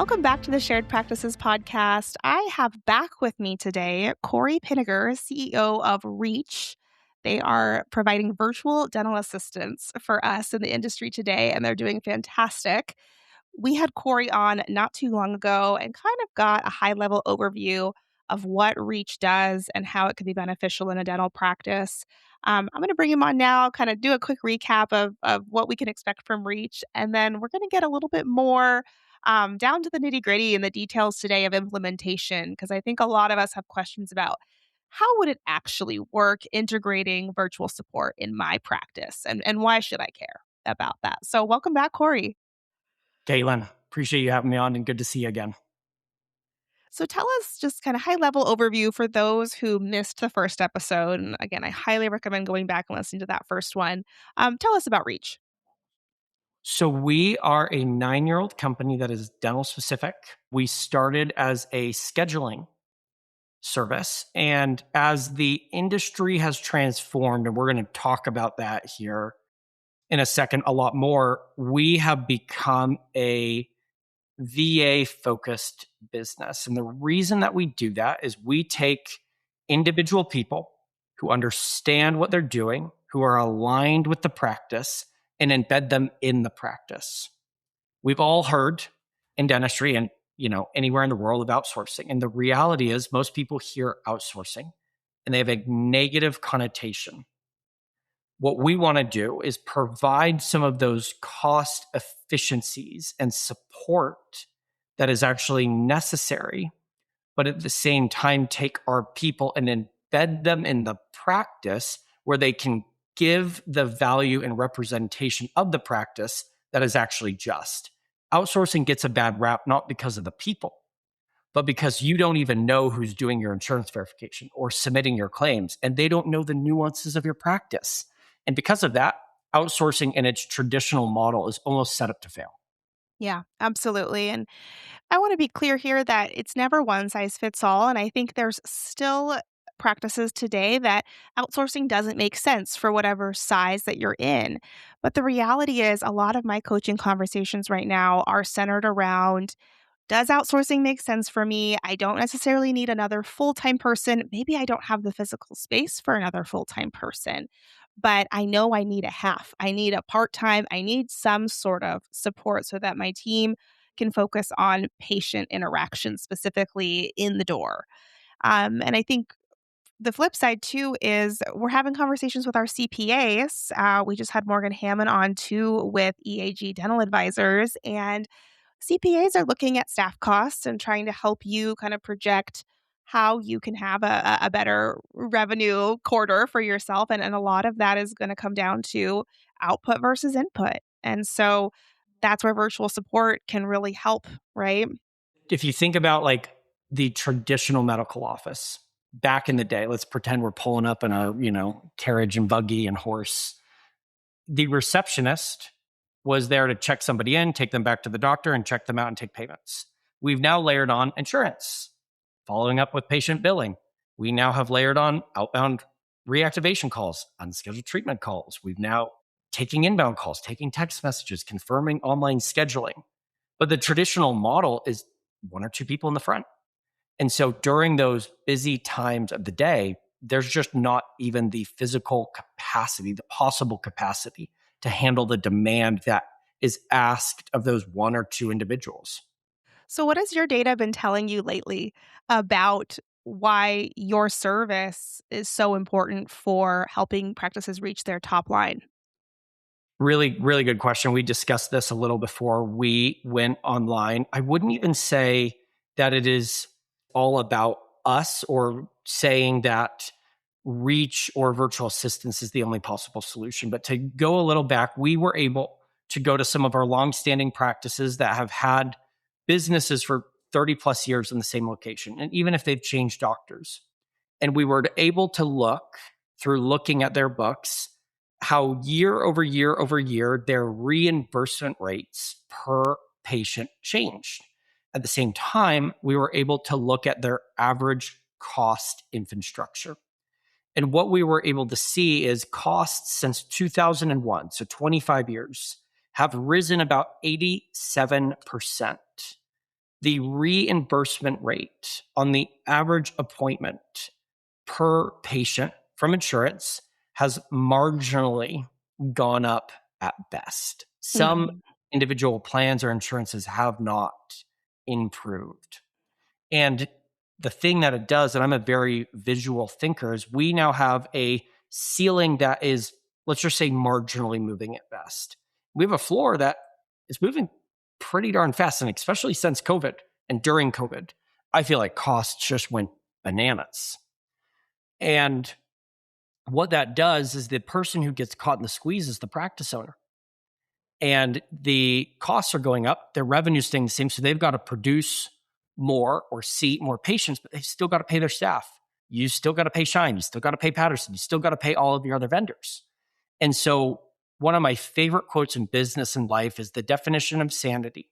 Welcome back to the Shared Practices podcast. I have back with me today Cory Pinegar, CEO of Reach. They are providing virtual dental assistance for us in the industry today, and they're doing fantastic. We had Cory on not too long ago and kind of got a high level overview of what Reach does and how it could be beneficial in a dental practice. I'm going to bring him on now, kind of do a quick recap of what we can expect from Reach, and then we're going to get a little bit more down to the nitty gritty and the details today of implementation, because I think a lot of us have questions about how would it actually work integrating virtual support in my practice, and why should I care about that? So, welcome back, Cory. Caitlin, appreciate you having me on and good to see you again. So tell us just kind of high level overview for those who missed the first episode. And again, I highly recommend going back and listening to that first one. Tell us about Reach. So we are a 9-year-old company that is dental specific. We started as a scheduling service. And as the industry has transformed, and we're going to talk about that here in a second a lot more, we have become a VA focused business. And the reason that we do that is we take individual people who understand what they're doing, who are aligned with the practice, and embed them in the practice. We've all heard in dentistry and anywhere in the world of outsourcing. And the reality is most people hear outsourcing and they have a negative connotation. What we want to do is provide some of those cost efficiencies and support that is actually necessary, but at the same time, take our people and embed them in the practice where they can give the value and representation of the practice that is actually just. Outsourcing gets a bad rap, not because of the people, but because you don't even know who's doing your insurance verification or submitting your claims, and they don't know the nuances of your practice. And because of that, outsourcing in its traditional model is almost set up to fail. Yeah, absolutely. And I want to be clear here that it's never one size fits all. And I think there's still practices today that outsourcing doesn't make sense for whatever size that you're in. But the reality is, a lot of my coaching conversations right now are centered around, does outsourcing make sense for me? I don't necessarily need another full time person. Maybe I don't have the physical space for another full time person, but I know I need a half. I need a part time. I need some sort of support so that my team can focus on patient interaction specifically in the door. And I think the flip side too is we're having conversations with our CPAs. We just had Morgan Hammond on too with EAG Dental Advisors, and CPAs are looking at staff costs and trying to help you kind of project how you can have a better revenue quarter for yourself. And a lot of that is going to come down to output versus input. And so that's where virtual support can really help, right? If you think about like the traditional medical office back in the day, let's pretend we're pulling up in a, carriage and buggy and horse. The receptionist was there to check somebody in, take them back to the doctor, and check them out and take payments. We've now layered on insurance, following up with patient billing. We now have layered on outbound reactivation calls, unscheduled treatment calls. We've now taking inbound calls, taking text messages, confirming online scheduling. But the traditional model is one or two people in the front. And so during those busy times of the day, there's just not even the physical capacity, the possible capacity to handle the demand that is asked of those one or two individuals. So, what has your data been telling you lately about why your service is so important for helping practices reach their top line? Really, really good question. We discussed this a little before we went online. I wouldn't even say that it is all about us or saying that reach or virtual assistance is the only possible solution. But to go a little back, we were able to go to some of our longstanding practices that have had businesses for 30 plus years in the same location. And even if they've changed doctors, and we were able to look through looking at their books, how year over year over year, their reimbursement rates per patient changed. At the same time, we were able to look at their average cost infrastructure. And what we were able to see is costs since 2001, so 25 years, have risen about 87%. the reimbursement rate on the average appointment per patient from insurance has marginally gone up at best. Some Mhm. individual plans or insurances have not improved. And the thing that it does, and I'm a very visual thinker, is we now have a ceiling that is, let's just say, marginally moving at best. We have a floor that is moving pretty darn fast. And especially since COVID and during COVID, I feel like costs just went bananas. And what that does is the person who gets caught in the squeeze is the practice owner. And the costs are going up, their revenue staying the same. So they've got to produce more or see more patients, but they've still got to pay their staff. You still got to pay Shine. You still got to pay Patterson. You still got to pay all of your other vendors. And so, one of my favorite quotes in business and life is the definition of sanity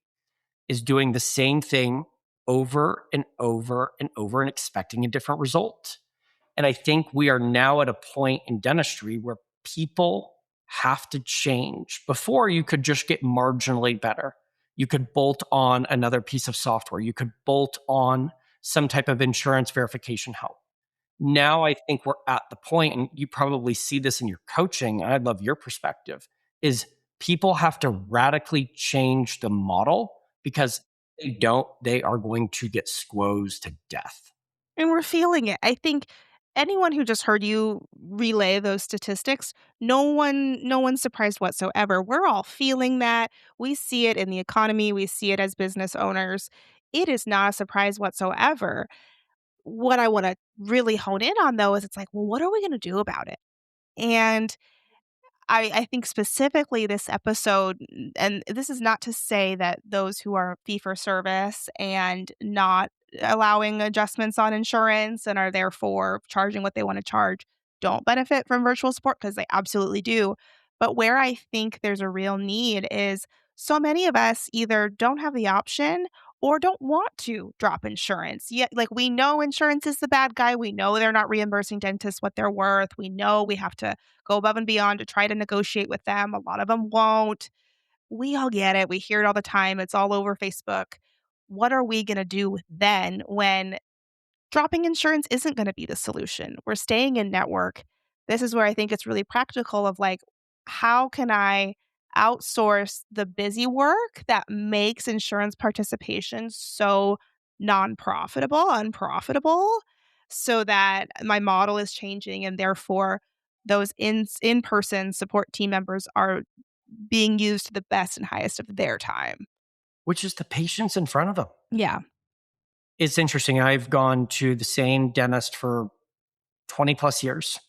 is doing the same thing over and over and over and expecting a different result. And I think we are now at a point in dentistry where people have to change. Before, you could just get marginally better. You could bolt on another piece of software. You could bolt on some type of insurance verification help. Now, I think we're at the point, and you probably see this in your coaching, and I'd love your perspective, is people have to radically change the model because they don't, they are going to get squozed to death. And we're feeling it. I think anyone who just heard you relay those statistics, no one's surprised whatsoever. We're all feeling that. We see it in the economy, we see it as business owners. It is not a surprise whatsoever. What I wanna really hone in on though is it's like, well, what are we gonna do about it? And I think specifically this episode, and this is not to say that those who are fee for service and not allowing adjustments on insurance and are therefore charging what they want to charge don't benefit from virtual support because they absolutely do. But where I think there's a real need is so many of us either don't have the option or don't want to drop insurance. Yet, like we know insurance is the bad guy. We know they're not reimbursing dentists what they're worth. We know we have to go above and beyond to try to negotiate with them. A lot of them won't. We all get it. We hear it all the time. It's all over Facebook. What are we going to do then when dropping insurance isn't going to be the solution? We're staying in network. This is where I think it's really practical of like, how can I outsource the busy work that makes insurance participation so non-profitable, unprofitable, so that my model is changing and therefore those in-person support team members are being used to the best and highest of their time. Which is the patients in front of them. Yeah. It's interesting. I've gone to the same dentist for 20 plus years.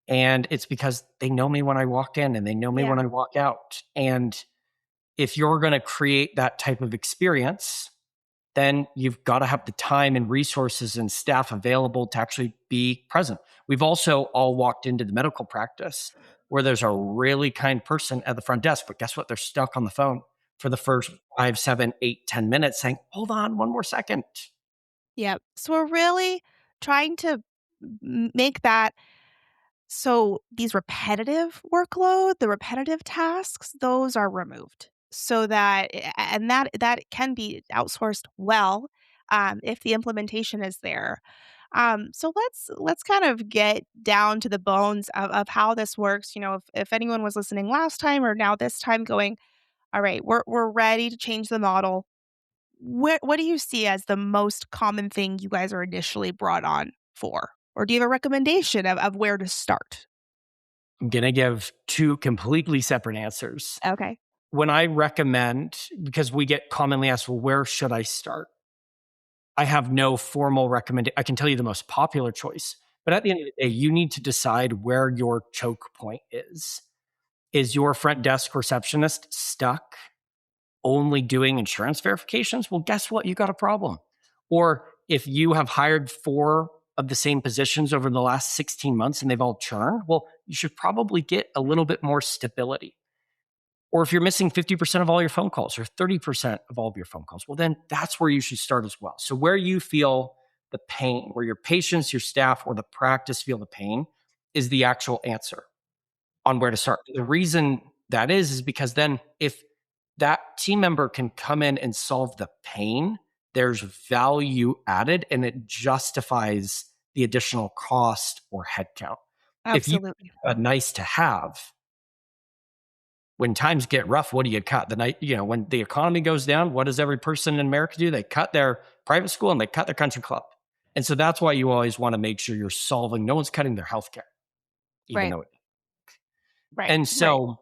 And it's because they know me when I walk in and they know me Yeah. when I walk out. And if you're going to create that type of experience, then you've got to have the time and resources and staff available to actually be present. We've also all walked into the medical practice where there's a really kind person at the front desk, but guess what? They're stuck on the phone for the first 5, 7, 8, 10 minutes saying, hold on one more second. Yep. So we're really trying to make that so these repetitive workload, the repetitive tasks, those are removed so that and that can be outsourced well if the implementation is there. So let's kind of get down to the bones of how this works. You know, if anyone was listening last time or now this time going, all right, we're ready to change the model. What do you see as the most common thing you guys are initially brought on for? Or do you have a recommendation of where to start? I'm going to give two completely separate answers. Okay. When I recommend, because we get commonly asked, well, where should I start? I have no formal recommendation. I can tell you the most popular choice, but at the end of the day, you need to decide where your choke point is. Is your front desk receptionist stuck only doing insurance verifications? Well, guess what? You got a problem. Or if you have hired 4 of the same positions over the last 16 months and they've all churned, well, you should probably get a little bit more stability. Or if you're missing 50% of all your phone calls or 30% of all of your phone calls, well, then that's where you should start as well. So, where you feel the pain, where your patients, your staff, or the practice feel the pain is the actual answer on where to start. The reason that is because then if that team member can come in and solve the pain, there's value added and it justifies the additional cost or headcount. If you Absolutely. a nice to have, when times get rough, what do you cut? The night, when the economy goes down, what does every person in America do? They cut their private school and they cut their country club. And so that's why you always want to make sure you're solving, no one's cutting their healthcare, even Right. though Right. and Right. so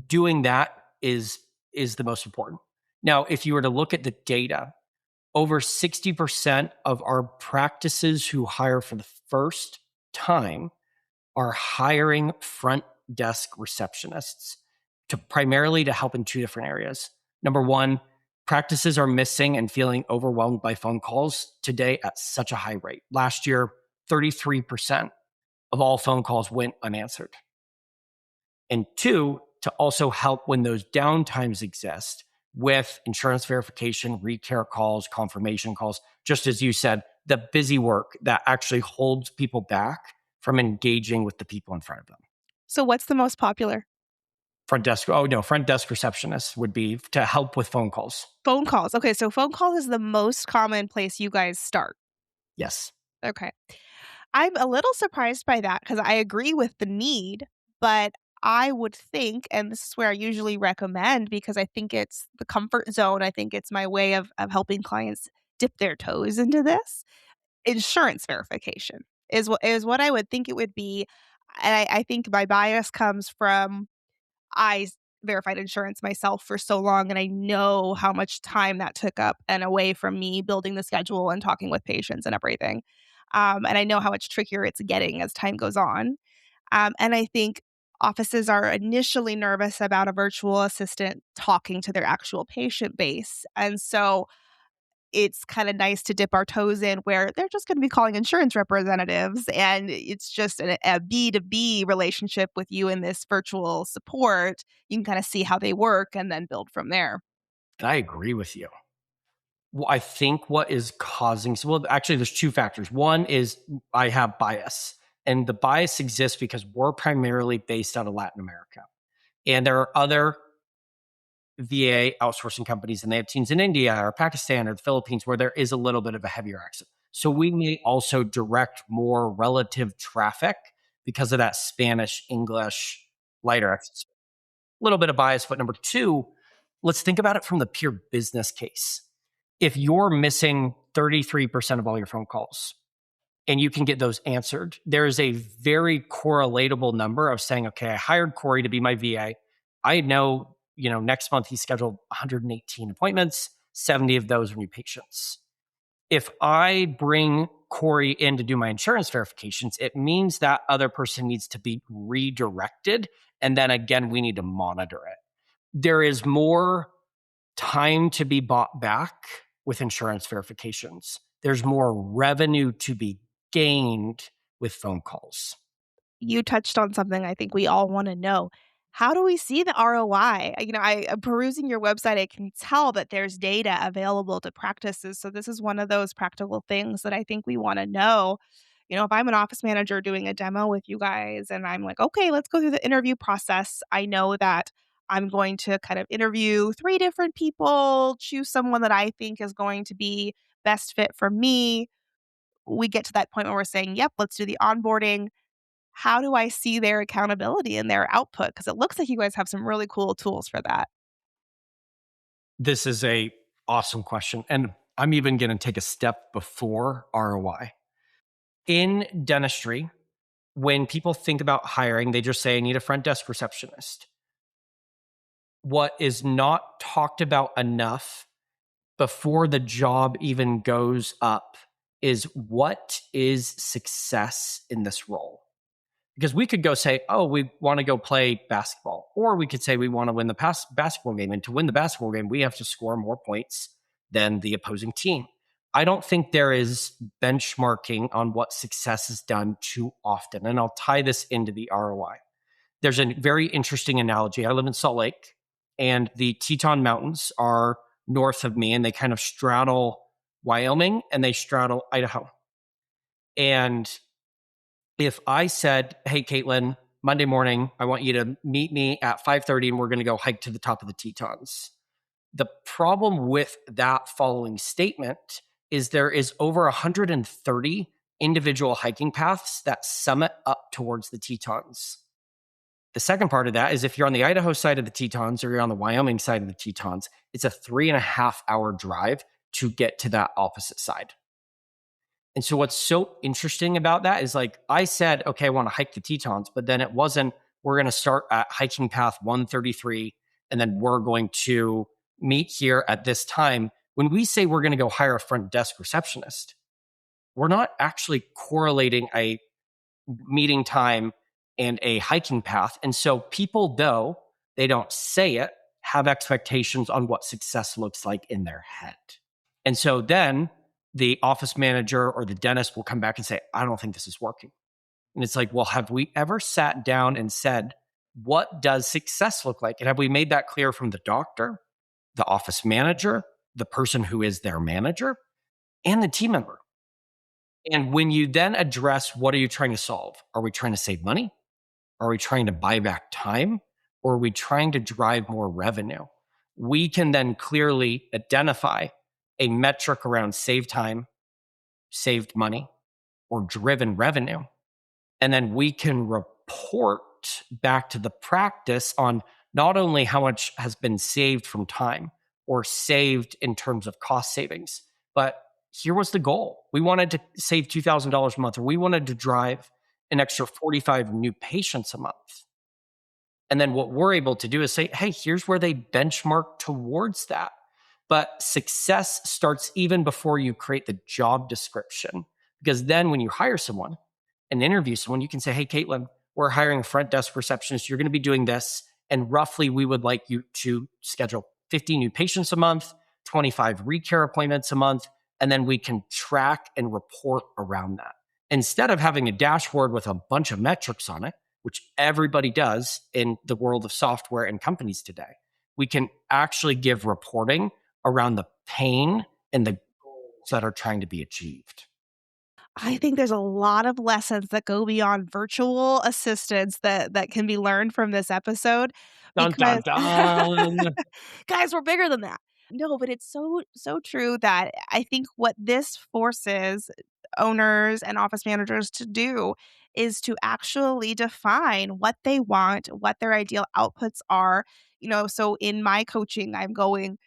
doing that is the most important. Now, if you were to look at the data, over 60% of our practices who hire for the first time are hiring front desk receptionists to primarily to help in two different areas. Number one, practices are missing and feeling overwhelmed by phone calls today at such a high rate. Last year, 33% of all phone calls went unanswered. And two, to also help when those downtimes exist with insurance verification, recare calls, confirmation calls, just as you said, the busy work that actually holds people back from engaging with the people in front of them. So what's the most popular? Front desk receptionists would be to help with phone calls. Phone calls. Okay, so phone calls is the most common place you guys start. Yes. Okay. I'm a little surprised by that because I agree with the need, but I would think, and this is where I usually recommend because I think it's the comfort zone. I think it's my way of helping clients dip their toes into this. Insurance verification is what I would think it would be. And I think my bias comes from verified insurance myself for so long, and I know how much time that took up and away from me building the schedule and talking with patients and everything. And I know how much trickier it's getting as time goes on. And I think offices are initially nervous about a virtual assistant talking to their actual patient base. And so it's kind of nice to dip our toes in where they're just going to be calling insurance representatives and it's just a B2B relationship with you in this virtual support. You can kind of see how they work and then build from there. And I agree with you. Well, I think what is causing, well, actually, there's two factors. One is I have bias, and the bias exists because we're primarily based out of Latin America. And there are other VA outsourcing companies, and they have teams in India or Pakistan or the Philippines where there is a little bit of a heavier accent. So we may also direct more relative traffic because of that Spanish, English, lighter accent. A little bit of bias. But number two, let's think about it from the pure business case. If you're missing 33% of all your phone calls and you can get those answered, there is a very correlatable number of saying, okay, I hired Cory to be my VA. I know, next month he scheduled 118 appointments, 70 of those are new patients. If I bring Cory in to do my insurance verifications, it means that other person needs to be redirected. And then again, we need to monitor it. There is more time to be bought back with insurance verifications. There's more revenue to be gained with phone calls. You touched on something I think we all want to know. How do we see the ROI? Perusing your website, I can tell that there's data available to practices. So this is one of those practical things that I think we want to know. If I'm an office manager doing a demo with you guys and I'm like, okay, let's go through the interview process. I know that I'm going to kind of interview three different people, choose someone that I think is going to be best fit for me. We get to that point where we're saying, yep, let's do the onboarding. How do I see their accountability and their output? Because it looks like you guys have some really cool tools for that. This is a awesome question. And I'm even going to take a step before ROI. In dentistry, when people think about hiring, they just say, I need a front desk receptionist. What is not talked about enough before the job even goes up is what is success in this role? Because we could go say, oh, we want to go play basketball, or we could say we want to win the basketball game. And to win the basketball game, we have to score more points than the opposing team. I don't think there is benchmarking on what success is done too often. And I'll tie this into the ROI. There's a very interesting analogy. I live in Salt Lake, and the Teton Mountains are north of me, and they kind of straddle Wyoming and they straddle Idaho. And if I said, hey, Caitlin, Monday morning, I want you to meet me at 5:30 and we're going to go hike to the top of the Tetons. The problem with that following statement is there is over 130 individual hiking paths that summit up towards the Tetons. The second part of that is if you're on the Idaho side of the Tetons or you're on the Wyoming side of the Tetons, it's a 3.5 hour drive to get to that opposite side. And so what's so interesting about that is like I said, okay, I want to hike the Tetons, but then it wasn't, we're going to start at hiking path 133 and then we're going to meet here at this time. When we say we're going to go hire a front desk receptionist, we're not actually correlating a meeting time and a hiking path. And so people, though they don't say it, have expectations on what success looks like in their head. And so then the office manager or the dentist will come back and say, I don't think this is working. And it's like, well, have we ever sat down and said, what does success look like? And have we made that clear from the doctor, the office manager, the person who is their manager, and the team member? And when you then address what are you trying to solve? Are we trying to save money? Are we trying to buy back time? Or are we trying to drive more revenue? We can then clearly identify a metric around save time, saved money, or driven revenue. And then we can report back to the practice on not only how much has been saved from time or saved in terms of cost savings, but here was the goal. We wanted to save $2,000 a month, or we wanted to drive an extra 45 new patients a month. And then what we're able to do is say, hey, here's where they benchmark towards that. But success starts even before you create the job description. Because then when you hire someone and interview someone, you can say, hey, Caitlin, we're hiring a front desk receptionist. You're going to be doing this. And roughly, we would like you to schedule 50 new patients a month, 25 recare appointments a month. And then we can track and report around that. Instead of having a dashboard with a bunch of metrics on it, which everybody does in the world of software and companies today, we can actually give reporting around the pain and the goals that are trying to be achieved. I think there's a lot of lessons that go beyond virtual assistants that can be learned from this episode Dun, dun, because dun. guys, we're bigger than that. No, but it's so true that I think what this forces owners and office managers to do is to actually define what they want, what their ideal outputs are. So in my coaching, I'm going,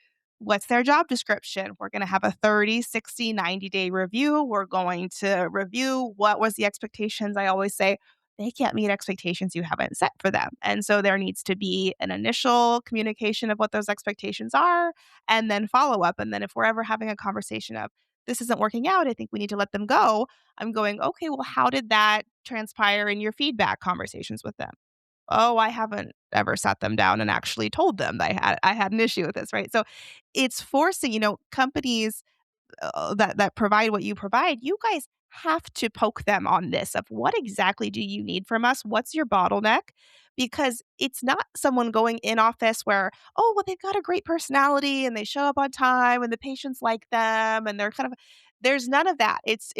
what's their job description? We're going to have a 30, 60, 90-day review. We're going to review what was the expectations. I always say they can't meet expectations you haven't set for them. And so there needs to be an initial communication of what those expectations are and then follow up. And then if we're ever having a conversation of this isn't working out, I think we need to let them go. I'm going, okay, well, how did that transpire in your feedback conversations with them? Oh, I haven't ever sat them down and actually told them that I had an issue with this, right? So it's forcing, companies that provide what you provide, you guys have to poke them on this of what exactly do you need from us? What's your bottleneck? Because it's not someone going in office where, oh, well, they've got a great personality and they show up on time and the patients like them and they're kind of there's none of that. It's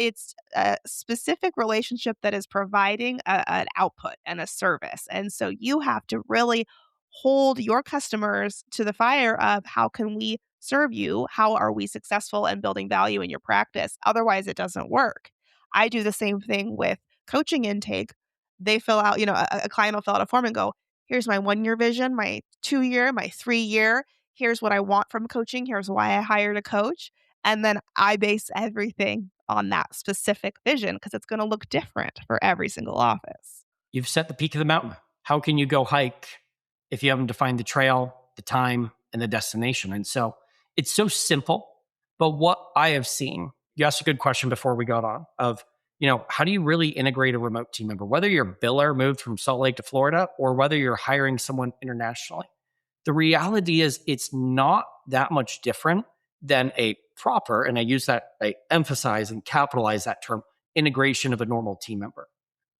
a specific relationship that is providing an output and a service. And so you have to really hold your customers to the fire of how can we serve you? How are we successful in building value in your practice? Otherwise, it doesn't work. I do the same thing with coaching intake. They fill out, a client will fill out a form and go, here's my 1 year vision, my 2 year, my 3 year. Here's what I want from coaching. Here's why I hired a coach. And then I base everything on that specific vision because it's going to look different for every single office. You've set the peak of the mountain. How can you go hike if you haven't defined the trail, the time, and the destination? And so it's so simple. But what I have seen, you asked a good question before we got on of, how do you really integrate a remote team member? Whether your biller moved from Salt Lake to Florida or whether you're hiring someone internationally, the reality is it's not that much different than a proper, and I emphasize and capitalize that term, integration of a normal team member.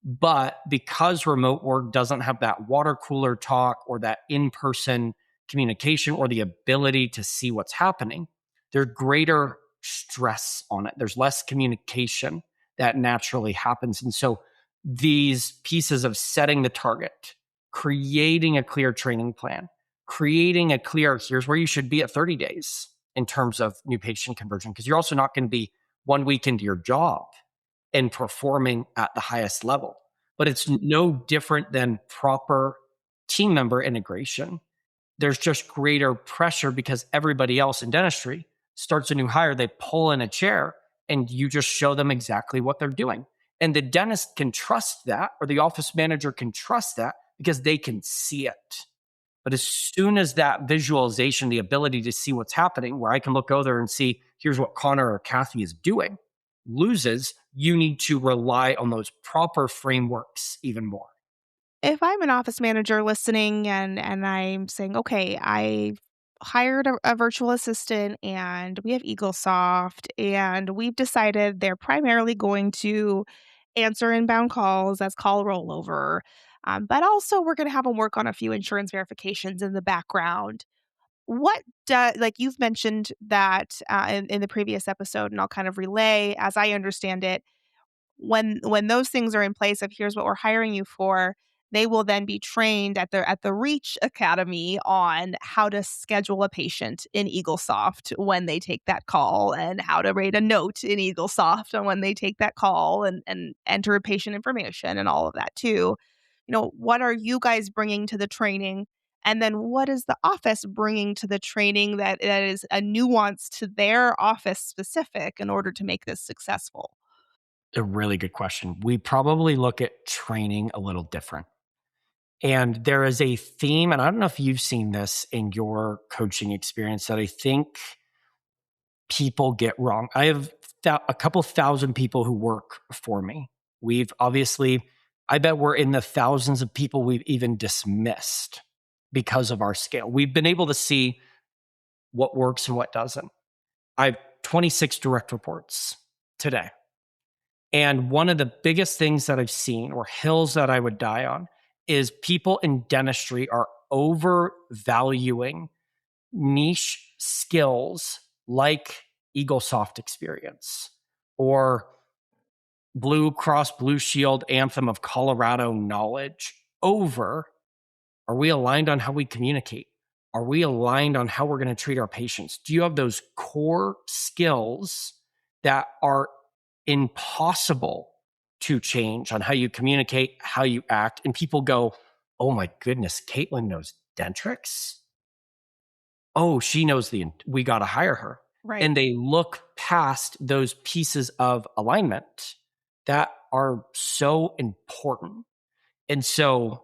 But because remote work doesn't have that water cooler talk or that in person communication or the ability to see what's happening, there's greater stress on it. There's less communication that naturally happens. And so these pieces of setting the target, creating a clear training plan, creating a clear, here's where you should be at 30 days in terms of new patient conversion, because you're also not going to be 1 week into your job and performing at the highest level. But it's no different than proper team member integration. There's just greater pressure because everybody else in dentistry starts a new hire, they pull in a chair, and you just show them exactly what they're doing. And the dentist can trust that, or the office manager can trust that because they can see it. But as soon as that visualization, the ability to see what's happening, where I can look over and see, here's what Connor or Kathy is doing, loses, you need to rely on those proper frameworks even more. If I'm an office manager listening and I'm saying, "Okay, I hired a virtual assistant and we have EagleSoft and we've decided they're primarily going to answer inbound calls, that's call rollover, but also we're gonna have them work on a few insurance verifications in the background." What do like, you've mentioned that, in the previous episode, and I'll kind of relay as I understand it, when those things are in place of here's what we're hiring you for, they will then be trained at the Reach Academy on how to schedule a patient in EagleSoft when they take that call, and how to rate a note in EagleSoft on when they take that call, and enter patient information and all of that too. What are you guys bringing to the training? And then what is the office bringing to the training that is a nuance to their office specific in order to make this successful? A really good question. We probably look at training a little different. And there is a theme, and I don't know if you've seen this in your coaching experience, that I think people get wrong. I have a couple thousand people who work for me. We've obviously, I bet we're in the thousands of people we've even dismissed because of our scale. We've been able to see what works and what doesn't. I have 26 direct reports today. And one of the biggest things that I've seen, or hills that I would die on, is people in dentistry are overvaluing niche skills like EagleSoft experience or Blue Cross Blue Shield Anthem of Colorado knowledge over, are we aligned on how we communicate? Are we aligned on how we're going to treat our patients? Do you have those core skills that are impossible to change on how you communicate, how you act? And people go, oh my goodness, Caitlin knows Dentrix. Oh, she knows we got to hire her. Right. And they look past those pieces of alignment that are so important. And so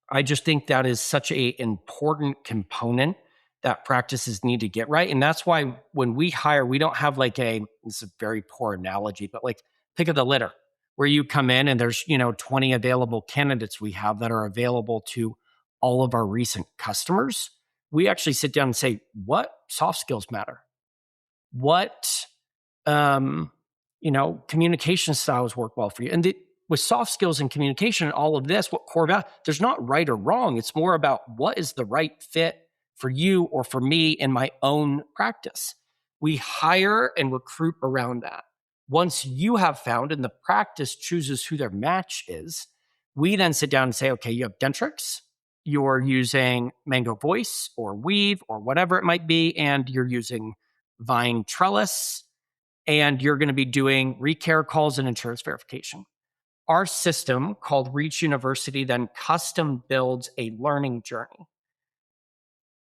I just think that is such a important component that practices need to get right. And that's why when we hire, we don't have like this is a very poor analogy, but like pick of the litter where you come in and there's, 20 available candidates we have that are available to all of our recent customers. We actually sit down and say, what soft skills matter? What communication styles work well for you? And with soft skills and communication and all of this, what core value, there's not right or wrong. It's more about what is the right fit for you or for me in my own practice. We hire and recruit around that. Once you have found and the practice chooses who their match is, we then sit down and say, okay, you have Dentrix, you're using Mango Voice or Weave or whatever it might be, and you're using Vine Trellis, and you're going to be doing recare calls and insurance verification. Our system called Reach University then custom builds a learning journey.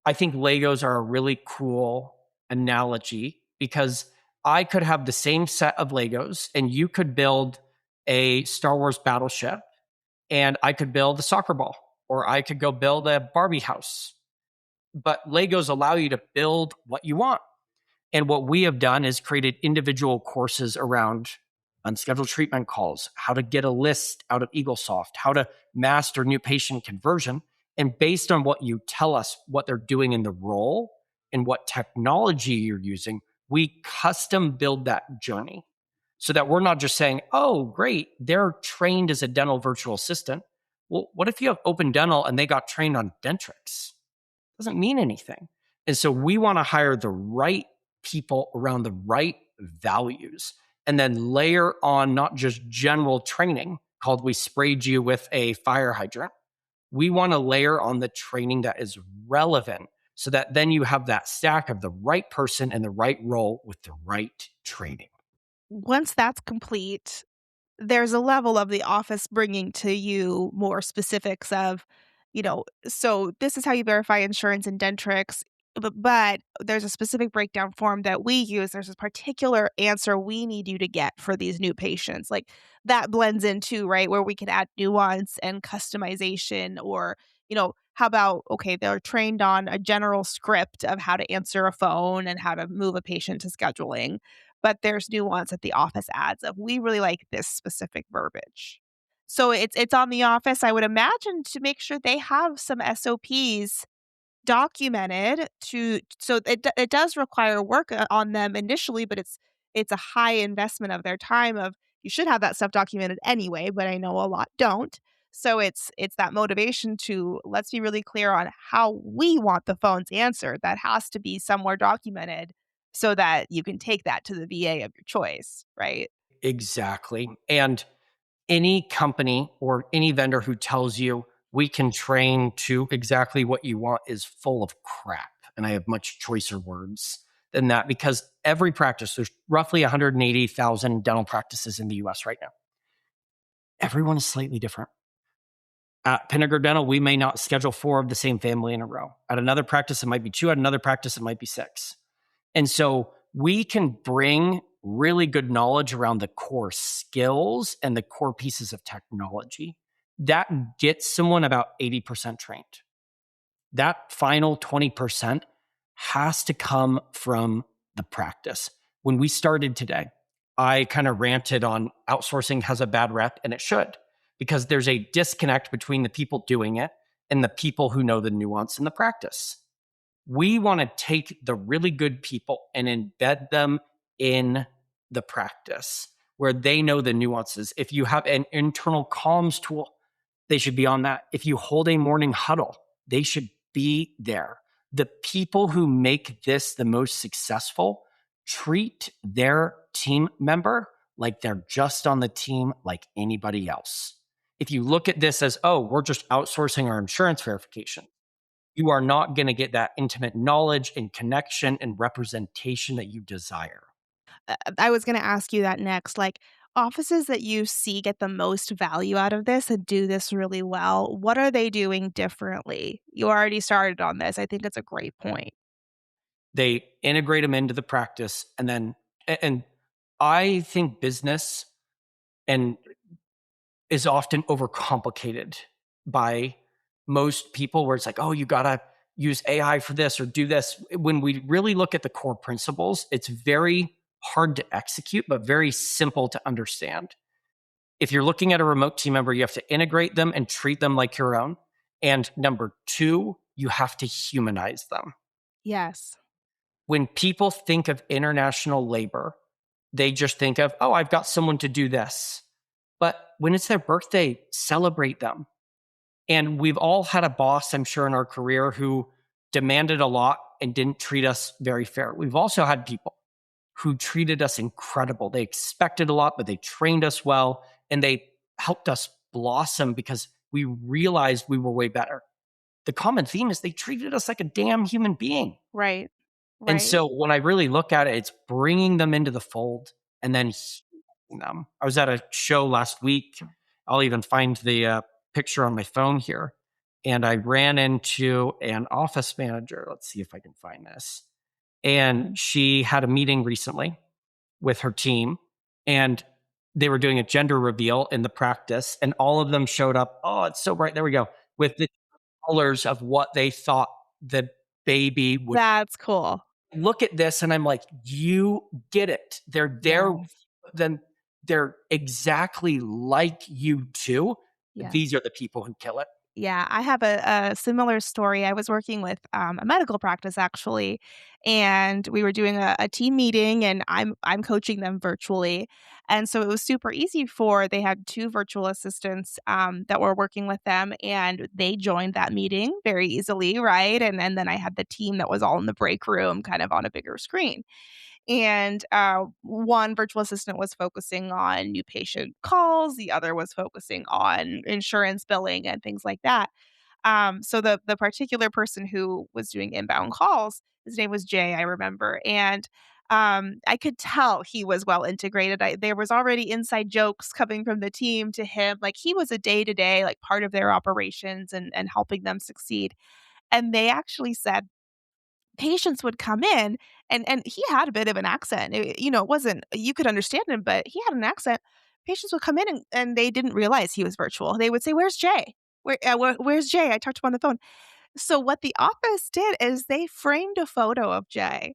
I think Legos are a really cool analogy because I could have the same set of Legos and you could build a Star Wars battleship and I could build a soccer ball or I could go build a Barbie house. But Legos allow you to build what you want. And what we have done is created individual courses around unscheduled treatment calls, how to get a list out of EagleSoft, how to master new patient conversion. And based on what you tell us, what they're doing in the role and what technology you're using, we custom build that journey so that we're not just saying, oh, great, they're trained as a dental virtual assistant. Well, what if you have Open Dental and they got trained on Dentrix? Doesn't mean anything. And so we want to hire the right people around the right values and then layer on not just general training called we sprayed you with a fire hydrant, We want to layer on the training that is relevant so that then you have that stack of the right person in the right role with the right training. Once that's complete, there's a level of the office bringing to you more specifics of, so this is how you verify insurance in Dentrix, but there's a specific breakdown form that we use. There's this particular answer we need you to get for these new patients. Like that blends into, right, where we can add nuance and customization or, how about, okay, they're trained on a general script of how to answer a phone and how to move a patient to scheduling, but there's nuance that the office adds of, "We really like this specific verbiage." So it's on the office, I would imagine, to make sure they have some SOPs documented so it does require work, on them initially, but it's a high investment of their time of you should have that stuff documented anyway, but I know a lot don't. So it's that motivation to, let's be really clear on how we want the phones answered. That has to be somewhere documented so that you can take that to the VA of your choice, right? Exactly. And any company or any vendor who tells you we can train to exactly what you want is full of crap. And I have much choicer words than that because every practice, there's roughly 180,000 dental practices in the US right now. Everyone is slightly different. At Pinegar Dental, we may not schedule 4 of the same family in a row. At another practice, it might be 2. At another practice, it might be 6. And so we can bring really good knowledge around the core skills and the core pieces of technology that gets someone about 80% trained. That final 20% has to come from the practice. When we started today, I kind of ranted on outsourcing has a bad rep, and it should, because there's a disconnect between the people doing it and the people who know the nuance in the practice. We want to take the really good people and embed them in the practice where they know the nuances. If you have an internal comms tool, they should be on that. If you hold a morning huddle, they should be there. The people who make this the most successful treat their team member like they're just on the team like anybody else. If you look at this as, oh, we're just outsourcing our insurance verification, you are not going to get that intimate knowledge and connection and representation that you desire. I was gonna ask you that next, like, offices that you see get the most value out of this and do this really well, what are they doing differently? You already started on this, I think it's a great point. They integrate them into the practice. And I think business and is often overcomplicated by most people where it's like, oh, you got to use AI for this or do this. When we really look at the core principles, it's very hard to execute, but very simple to understand. If you're looking at a remote team member, you have to integrate them and treat them like your own. And number 2, you have to humanize them. Yes. When people think of international labor, they just think of, oh, I've got someone to do this. But when it's their birthday, celebrate them. And we've all had a boss, I'm sure, in our career who demanded a lot and didn't treat us very fair. We've also had people who treated us incredible. They expected a lot, but they trained us well and they helped us blossom because we realized we were way better. The common theme is they treated us like a damn human being. Right. And Right. so when I really look at it, it's bringing them into the fold and then healing them. I was at a show last week. I'll even find the picture on my phone here. And I ran into an office manager. Let's see if I can find this. And she had a meeting recently with her team, and they were doing a gender reveal in the practice, and all of them showed up. Oh, it's so bright. There we go. With the colors of what they thought the baby would That's cool. look at this. And I'm like, you get it. They're there. Yes. Then they're exactly like you too. Yes. These are the people who kill it. Yeah, I have a similar story. I was working with, a medical practice actually, and we were doing a team meeting, and I'm coaching them virtually, and so it was super easy for they had 2 virtual assistants, that were working with them, and they joined that meeting very easily, right? And then I had the team that was all in the break room kind of on a bigger screen. And one virtual assistant was focusing on new patient calls, the other was focusing on insurance billing and things like that. So the particular person who was doing inbound calls, his name was Jay, I remember, and I could tell he was well integrated. There was already inside jokes coming from the team to him, like he was a day to day like part of their operations and helping them succeed. And they actually said patients would come in and he had a bit of an accent. It wasn't you could understand him, but he had an accent. Patients would come in and they didn't realize he was virtual. They would say, "Where's Jay? Where's Jay? I talked to him on the phone." So what the office did is they framed a photo of Jay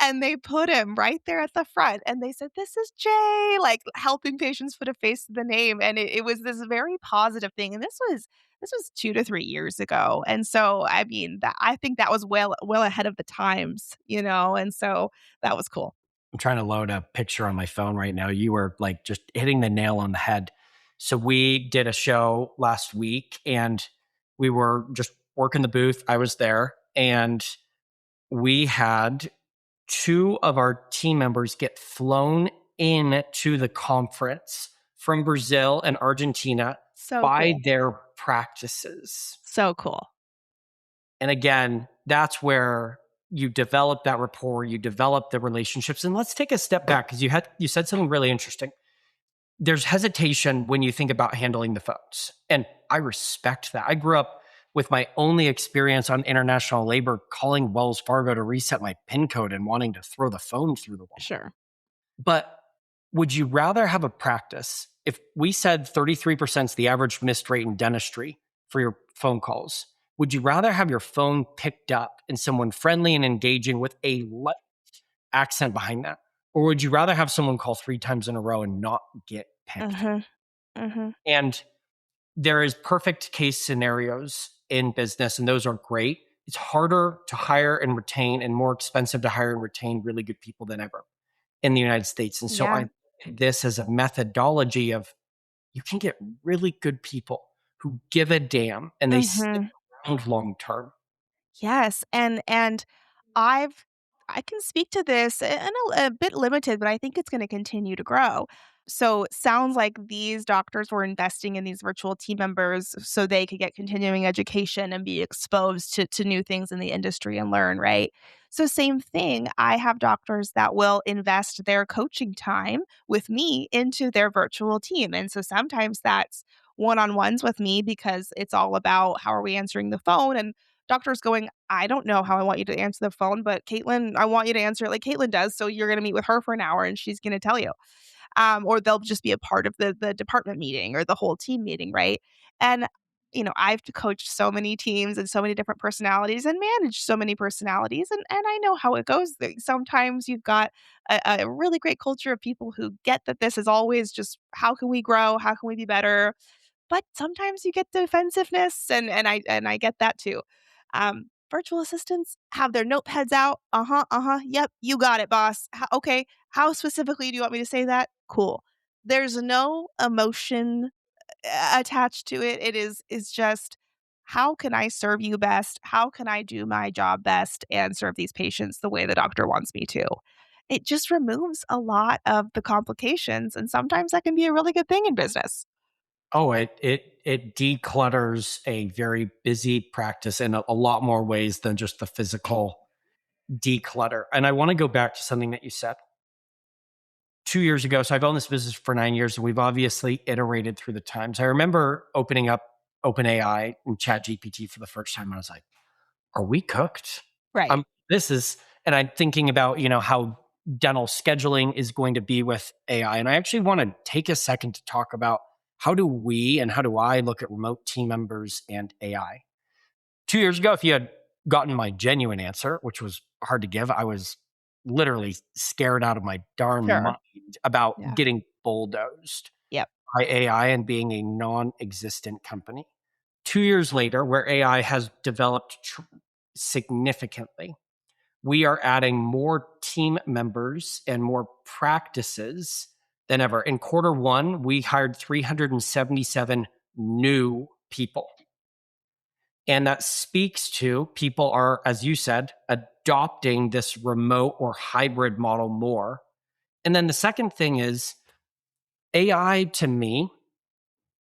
and they put him right there at the front, and they said, "This is Jay," like, helping patients put a face to the name, and it was this very positive thing, and this was 2 to 3 years ago, and so, I mean, that I think that was well ahead of the times, and so that was cool. I'm trying to load a picture on my phone right now. You were like just hitting the nail on the head. So we did a show last week and we were just working the booth. I was there and we had two of our team members get flown in to the conference from Brazil and Argentina So by cool. their practices. So cool. And again, that's where you develop that rapport, you develop the relationships. And let's take a step back because you said something really interesting. There's hesitation when you think about handling the phones. And I respect that. I grew up with my only experience on international labor calling Wells Fargo to reset my PIN code and wanting to throw the phone through the wall. Sure. But would you rather have a practice if we said 33% is the average missed rate in dentistry for your phone calls? Would you rather have your phone picked up and someone friendly and engaging with a light accent behind that? Or would you rather have someone call 3 times in a row and not get picked? Mhm. Mhm. And there is perfect case scenarios in business, and those are great. It's harder to hire and retain and more expensive to hire and retain really good people than ever in the United States. And so Yeah. I this as a methodology of you can get really good people who give a damn and they stick Mhm. around long term. Yes, and I've I can speak to this and a bit limited, but I think it's going to continue to grow. So it sounds like these doctors were investing in these virtual team members so they could get continuing education and be exposed to new things in the industry and learn, right? So same thing, I have doctors that will invest their coaching time with me into their virtual team. And so sometimes that's one-on-ones with me because it's all about how are we answering the phone and doctor's going, "I don't know how I want you to answer the phone, but Caitlin, I want you to answer it like Caitlin does. So you're going to meet with her for an hour and she's going to tell you." Or they'll just be a part of the department meeting or the whole team meeting, right? And I've coached so many teams and so many different personalities and managed so many personalities, and I know how it goes. Sometimes you've got a really great culture of people who get that this is always just how can we grow, how can we be better, but sometimes you get defensiveness, and I get that too. Virtual assistants have their notepads out. Uh-huh, uh-huh. Yep, you got it, boss. Okay, how specifically do you want me to say that? Cool. There's no emotion attached to it. It's just how can I serve you best? How can I do my job best and serve these patients the way the doctor wants me to? It just removes a lot of the complications, and sometimes that can be a really good thing in business. Oh, it declutters a very busy practice in a lot more ways than just the physical declutter. And I want to go back to something that you said 2 years ago. So I've owned this business for 9 years, and we've obviously iterated through the times. I remember opening up OpenAI and ChatGPT for the first time. I was like, "Are we cooked?" Right. This is, and I'm thinking about how dental scheduling is going to be with AI. And I actually want to take a second to talk about how do we and how do I look at remote team members and AI. 2 years ago, if you had gotten my genuine answer, which was hard to give, I was literally scared out of my darn Sure. mind about Yeah. getting bulldozed Yep. by AI and being a non existent company. 2 years later, where AI has developed significantly, we are adding more team members and more practices than ever. In quarter 1, we hired 377 new people. And that speaks to people are, as you said, adopting this remote or hybrid model more. And then the second thing is AI to me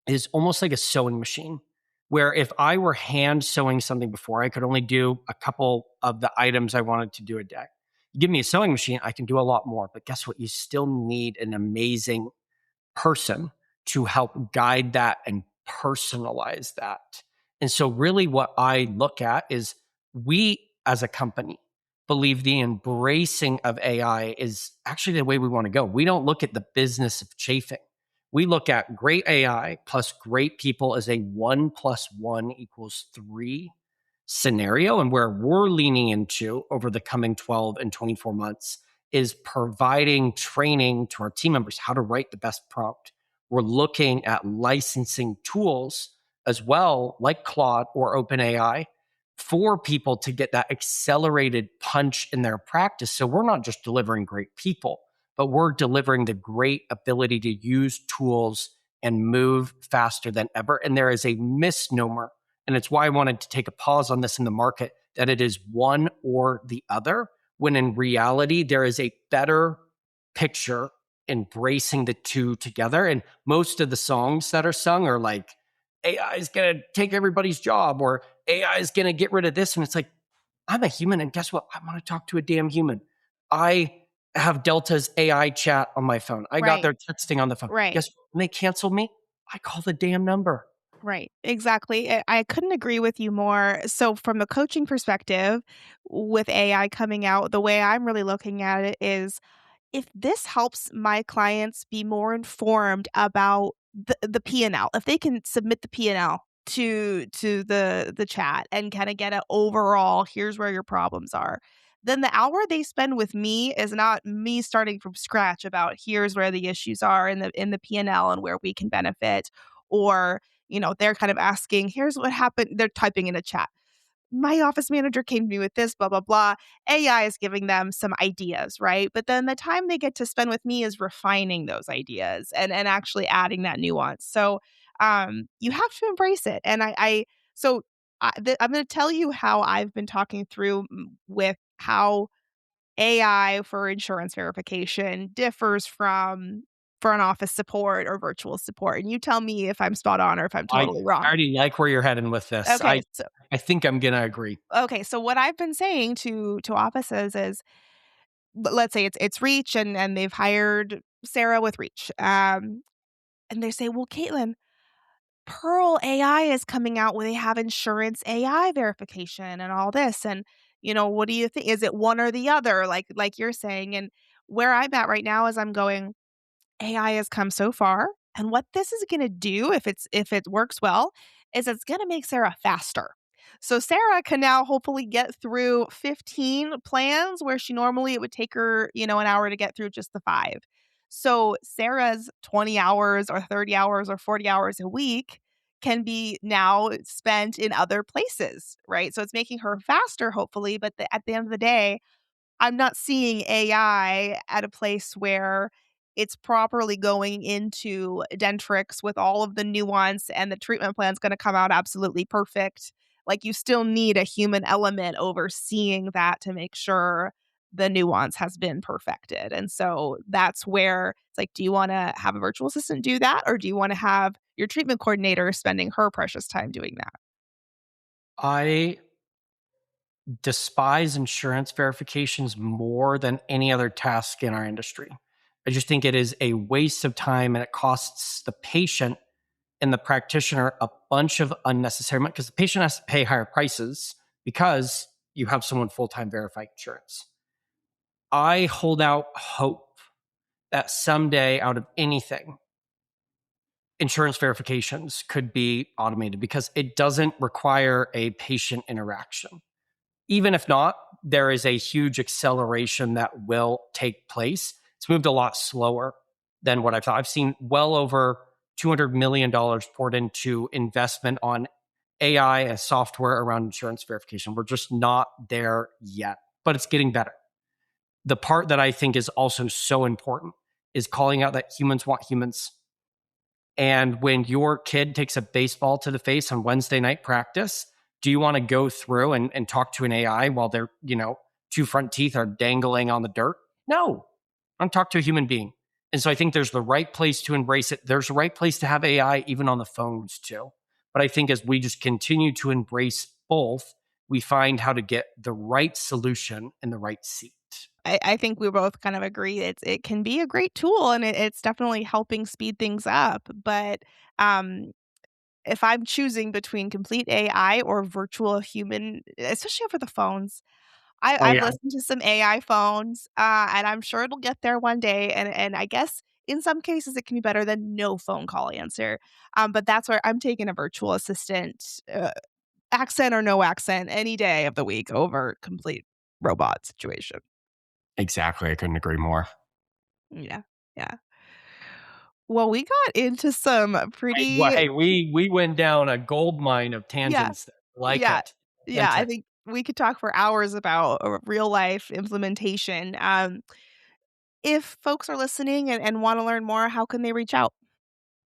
is almost like a sewing machine. where if I were hand sewing something before, I could only do a couple of the items I wanted to do a day. You give me a sewing machine, I can do a lot more. But guess what? You still need an amazing person to help guide that and personalize that. And so, really, what I look at is we as a company believe the embracing of AI is actually the way we want to go. We don't look at the business of chafing. We look at great AI plus great people as a 1 + 1 = 3 scenario. And where we're leaning into over the coming 12 and 24 months is providing training to our team members how to write the best prompt. We're looking at licensing tools as well, like Claude or OpenAI, for people to get that accelerated punch in their practice. So we're not just delivering great people, but we're delivering the great ability to use tools and move faster than ever. And there is a misnomer, and it's why I wanted to take a pause on this in the market, that it is one or the other, when in reality, there is a better picture embracing the two together. And most of the songs that are sung are like, AI is going to take everybody's job, or AI is going to get rid of this. And it's like, I'm a human. And guess what? I want to talk to a damn human. I have Delta's AI chat on my phone. I got Right. their texting on the phone. Right. Guess what? When they cancel me, I call the damn number. Right. Exactly. I couldn't agree with you more. So, from a coaching perspective, with AI coming out, the way I'm really looking at it is, if this helps my clients be more informed about the P&L, if they can submit the P&L to the chat and kind of get an overall, here's where your problems are, then the hour they spend with me is not me starting from scratch about here's where the issues are in the P&L and where we can benefit. Or, they're kind of asking, here's what happened, they're typing in a chat, my office manager came to me with this, blah, blah, blah. AI is giving them some ideas, right? But then the time they get to spend with me is refining those ideas and actually adding that nuance. So you have to embrace it. And I'm going to tell you how I've been talking through with how AI for insurance verification differs from front office support or virtual support. And you tell me if I'm spot on or if I'm I totally wrong. already like where you're heading with this. Okay, I think I'm going to agree. so what I've been saying to offices is, let's say it's Reach and they've hired Sarah with Reach. And they say, "Well, Caitlin, Pearl AI is coming out where they have insurance AI verification and all this. And, what do you think? Is it one or the other?" Like you're saying. And where I'm at right now is I'm going, AI has come so far, and what this is gonna do, if it works well, is it's gonna make Sarah faster. So Sarah can now hopefully get through 15 plans where she normally it would take her, an hour to get through just the 5. So Sarah's 20 hours or 30 hours or 40 hours a week can be now spent in other places, right? So it's making her faster, hopefully, but at the end of the day, I'm not seeing AI at a place where it's properly going into Dentrix with all of the nuance and the treatment plan's gonna come out absolutely perfect. Like, you still need a human element overseeing that to make sure the nuance has been perfected. And so that's where it's like, do you wanna have a virtual assistant do that, or do you wanna have your treatment coordinator spending her precious time doing that? I despise insurance verifications more than any other task in our industry. I just think it is a waste of time, and it costs the patient and the practitioner a bunch of unnecessary money, because the patient has to pay higher prices because you have someone full time verifying insurance. I hold out hope that someday, out of anything, insurance verifications could be automated because it doesn't require a patient interaction. Even if not, there is a huge acceleration that will take place. It's moved a lot slower than what I thought. I've seen well over $200 million poured into investment on AI and software around insurance verification. We're just not there yet, but it's getting better. The part that I think is also so important is calling out that humans want humans. And when your kid takes a baseball to the face on Wednesday night practice, do you want to go through and talk to an AI while their, two front teeth are dangling on the dirt? No. I want to talk to a human being. And so I think there's the right place to embrace it. There's the right place to have AI even on the phones too. But I think as we just continue to embrace both, we find how to get the right solution in the right seat. I think we both kind of agree it can be a great tool and it's definitely helping speed things up. But um, if I'm choosing between complete AI or virtual human, especially over the phones, Oh, I've yeah, listened to some AI phones, and I'm sure it'll get there one day, and I guess in some cases, it can be better than no phone call answer, but that's where I'm taking a virtual assistant, accent or no accent, any day of the week over complete robot situation. exactly. I couldn't agree more. Yeah, yeah. Well, we got into some Well, pretty hey, we went down a gold mine of yeah, tangents there. Like yeah, it. yeah, I Authentic. think we could talk for hours about, real life implementation. If folks are listening and wanna learn more, how can they reach out?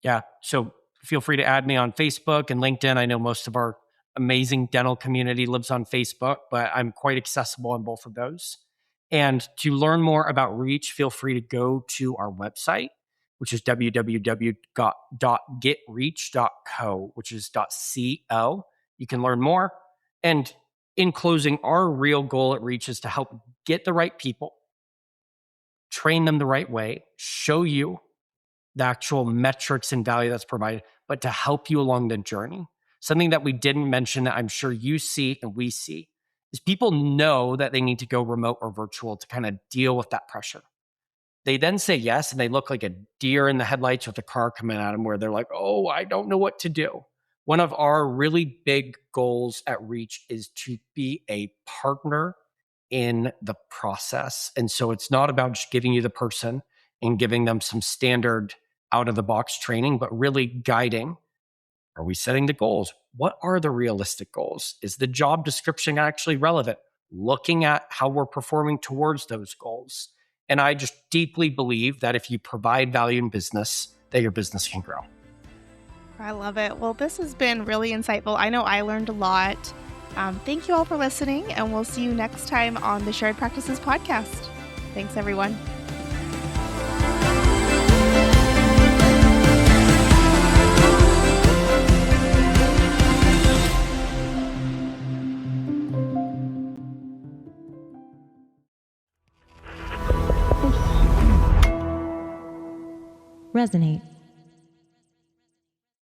Yeah. So feel free to add me on Facebook and LinkedIn. I know most of our amazing dental community lives on Facebook, but I'm quite accessible on both of those. And to learn more about Reach, feel free to go to our website, which is www.getreach.co, which is .co. You can learn more. And in closing, our real goal at Reach is to help get the right people, train them the right way, show you the actual metrics and value that's provided, but to help you along the journey. Something that we didn't mention that I'm sure you see and we see is people know that they need to go remote or virtual to kind of deal with that pressure. They then say yes, and they look like a deer in the headlights with a car coming at them where they're like, oh, I don't know what to do. One of our really big goals at Reach is to be a partner in the process. And so it's not about just giving you the person and giving them some standard out of the box training, but really guiding. Are we setting the goals? What are the realistic goals? Is the job description actually relevant? Looking at how we're performing towards those goals. And I just deeply believe that if you provide value in business, that your business can grow. I love it. Well, this has been really insightful. I know I learned a lot. Thank you all for listening, and we'll see you next time on the Shared Practices podcast. Thanks, everyone. Resonate.